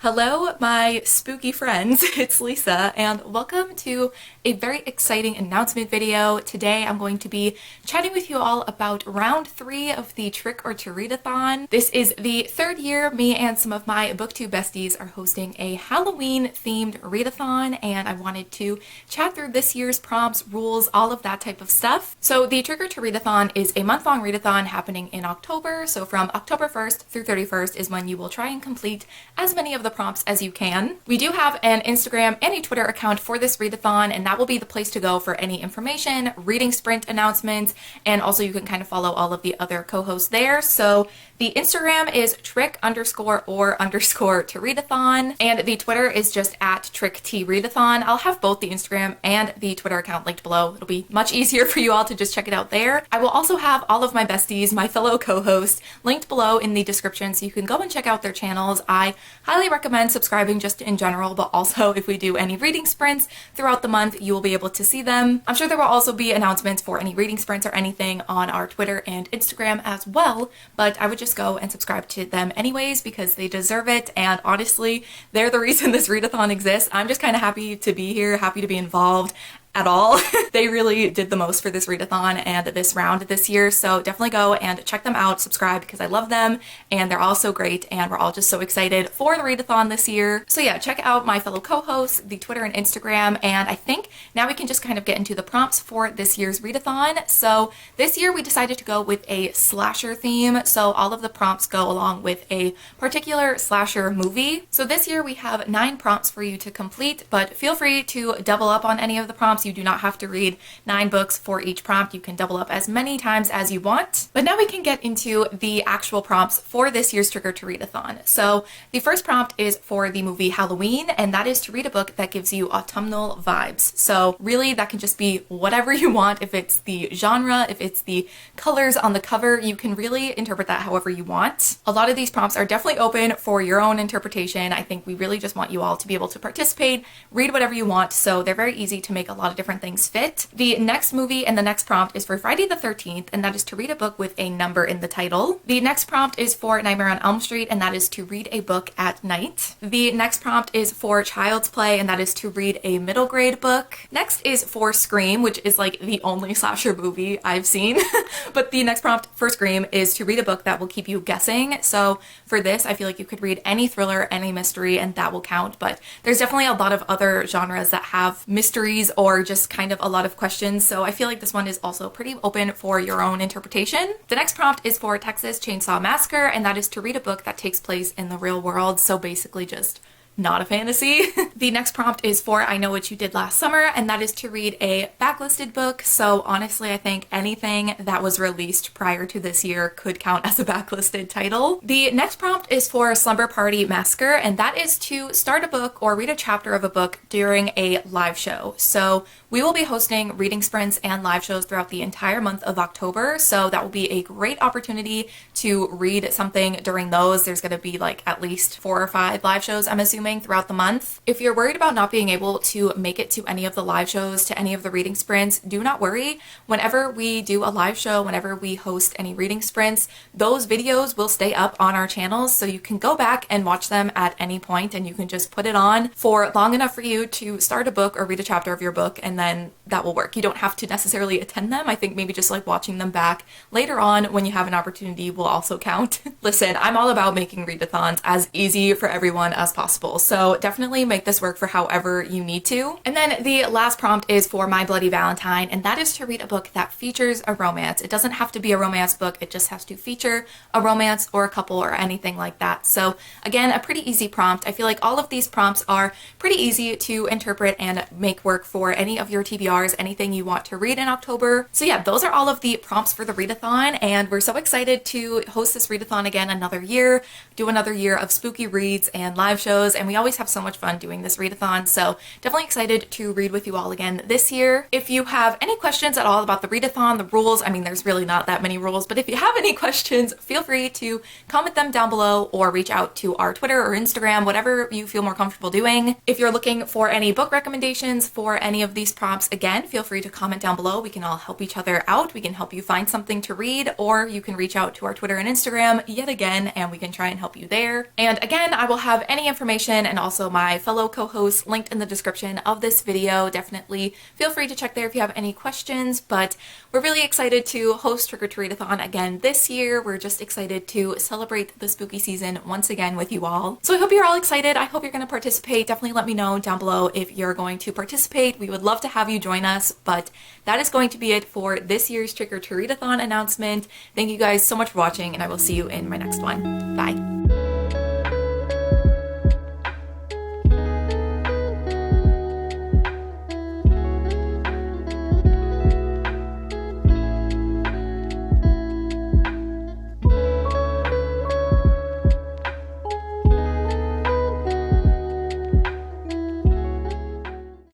Hello, my spooky friends. It's Lisa, and welcome to a very exciting announcement video. Today I'm going to be chatting with you all about round 3 of the Trick or Readathon. This is the third year me and some of my booktube besties are hosting a Halloween-themed readathon, and I wanted to chat through this year's prompts, rules, all of that type of stuff. So the Trick or Readathon is a month-long readathon happening in October. So from October 1st through 31st is when you will try and complete as many of the prompts as you can. We do have an Instagram and a Twitter account for this readathon, and that will be the place to go for any information, reading sprint announcements, and also you can kind of follow all of the other co-hosts there. So the Instagram is trick_or_to-readathon, and the Twitter is just at tricktreadathon. I'll have both the Instagram and the Twitter account linked below. It'll be much easier for you all to just check it out there. I will also have all of my besties, my fellow co-hosts, linked below in the description so you can go and check out their channels. I highly recommend subscribing just in general, but also if we do any reading sprints throughout the month, you will be able to see them. I'm sure there will also be announcements for any reading sprints or anything on our Twitter and Instagram as well, but I would just go and subscribe to them anyways because they deserve it, and honestly, they're the reason this readathon exists. I'm just kind of happy to be here, happy to be involved at all. They really did the most for this readathon and this round this year, so definitely go and check them out, subscribe, because I love them and they're all so great and we're all just so excited for the readathon this year. So yeah, check out my fellow co-hosts, the Twitter and Instagram, and I think now we can just kind of get into the prompts for this year's readathon. So this year we decided to go with a slasher theme, so all of the prompts go along with a particular slasher movie. So this year we have 9 prompts for you to complete, but feel free to double up on any of the prompts. You do not have to read 9 books for each prompt. You can double up as many times as you want. But now we can get into the actual prompts for this year's Trick or Readathon. So the first prompt is for the movie Halloween, and that is to read a book that gives you autumnal vibes. So really that can just be whatever you want. If it's the genre, if it's the colors on the cover, you can really interpret that however you want. A lot of these prompts are definitely open for your own interpretation. I think we really just want you all to be able to participate, read whatever you want, so they're very easy to make a lot of different things fit. The next movie and the next prompt is for Friday the 13th, and that is to read a book with a number in the title. The next prompt is for Nightmare on Elm Street, and that is to read a book at night. The next prompt is for Child's Play, and that is to read a middle grade book. Next is for Scream, which is like the only slasher movie I've seen. But the next prompt for Scream is to read a book that will keep you guessing. So for this, I feel like you could read any thriller, any mystery, and that will count. But there's definitely a lot of other genres that have mysteries or just kind of a lot of questions, so I feel like this one is also pretty open for your own interpretation. The next prompt is for Texas Chainsaw Massacre, and that is to read a book that takes place in the real world, so basically just not a fantasy. The next prompt is for I Know What You Did Last Summer, and that is to read a backlisted book. So honestly, I think anything that was released prior to this year could count as a backlisted title. The next prompt is for Slumber Party Massacre, and that is to start a book or read a chapter of a book during a live show. So we will be hosting reading sprints and live shows throughout the entire month of October, so that will be a great opportunity to read something during those. There's going to be like at least 4 or 5 live shows, I'm assuming, throughout the month. If you're worried about not being able to make it to any of the live shows, to any of the reading sprints, do not worry. Whenever we do a live show, whenever we host any reading sprints, those videos will stay up on our channels, so you can go back and watch them at any point, and you can just put it on for long enough for you to start a book or read a chapter of your book, and then that will work. You don't have to necessarily attend them. I think maybe just like watching them back later on when you have an opportunity will also count. Listen, I'm all about making readathons as easy for everyone as possible, so definitely make this work for however you need to. And then the last prompt is for My Bloody Valentine, and that is to read a book that features a romance. It doesn't have to be a romance book, it just has to feature a romance or a couple or anything like that. So again, a pretty easy prompt. I feel like all of these prompts are pretty easy to interpret and make work for any of your TBRs, anything you want to read in October. So yeah, those are all of the prompts for the readathon, and we're so excited to host this readathon again another year, do another year of spooky reads and live shows, and we always have so much fun doing this readathon, so definitely excited to read with you all again this year. If you have any questions at all about the readathon, the rules, I mean, there's really not that many rules, but if you have any questions, feel free to comment them down below or reach out to our Twitter or Instagram, whatever you feel more comfortable doing. If you're looking for any book recommendations for any of these prompts, again, again, feel free to comment down below. We can all help each other out. We can help you find something to read, or you can reach out to our Twitter and Instagram yet again, and we can try and help you there. And again, I will have any information and also my fellow co-hosts linked in the description of this video. Definitely feel free to check there if you have any questions, but we're really excited to host Trick or Treat-a-thon again this year. We're just excited to celebrate the spooky season once again with you all. So I hope you're all excited. I hope you're going to participate. Definitely let me know down below if you're going to participate. We would love to have you join us, but that is going to be it for this year's Trick or Treat-a-thon announcement. Thank you guys so much for watching, and I will see you in my next one. Bye.